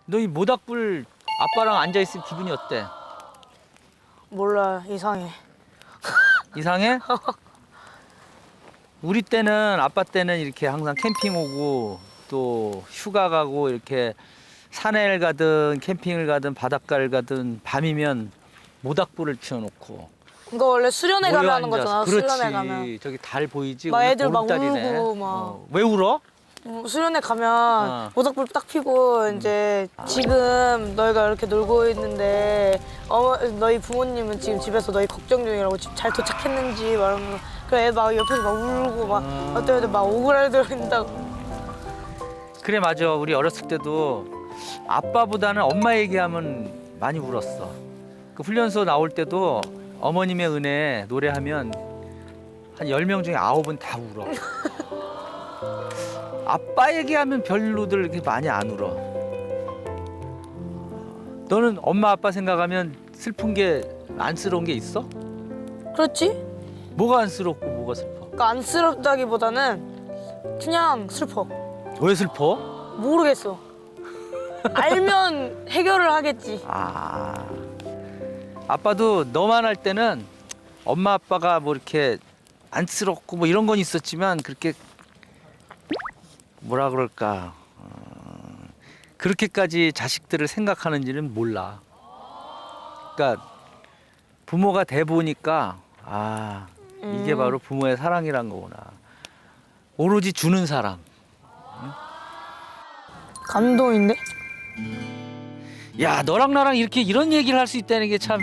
너 이 모닥불 아빠랑 앉아 있을 기분이 어때? 몰라, 이상해. 이상해? 우리 때는 아빠 때는 이렇게 항상 캠핑 오고 또 휴가 가고 이렇게 산에를 가든 캠핑을 가든 바닷가를 가든 밤이면 모닥불을 피워놓고 이거 원래 수련회 가면 하는 모여 거잖아. 앉아서. 수련회 가면. 그렇지. 저기 달 보이지? 막 오늘 애들 막 보름달이네. 울고 막. 왜 울어? 수련회 가면 모닥불 딱 피고 이제 지금 너희가 이렇게 놀고 있는데 너희 부모님은 지금 집에서 너희 걱정 중이라고 집 잘 도착했는지 말하면서 그래 막 옆에서 막 울고 막 어떤 애들 막 오그라들어린다고. 그래 맞아. 우리 어렸을 때도 아빠보다는 엄마 얘기하면 많이 울었어. 그 훈련소 나올 때도 어머님의 은혜 노래하면 한 10명 중에 9은 다 울어. 아빠 얘기하면 별로들 이렇게 많이 안 울어. 너는 엄마 아빠 생각하면 슬픈 게 안쓰러운 게 있어? 그렇지? 뭐가 안쓰럽고 뭐가 슬퍼? 그러니까 안쓰럽다기보다는 그냥 슬퍼. 왜 슬퍼? 모르겠어. 알면 해결을 하겠지. 아빠도 너만 할 때는 엄마 아빠가 뭐 이렇게 안쓰럽고 뭐 이런 건 있었지만 그렇게 뭐라 그럴까 그렇게까지 자식들을 생각하는지는 몰라. 그러니까 부모가 돼 보니까 이게 바로 부모의 사랑이란 거구나. 오로지 주는 사랑. 감동인데? 야 너랑 나랑 이렇게 이런 얘기를 할 수 있다는 게 참.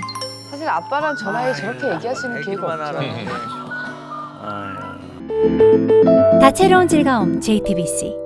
사실 아빠랑 전화에 저렇게 얘기하시는 기회가 없죠. 아유. 다채로운 즐거움 JTBC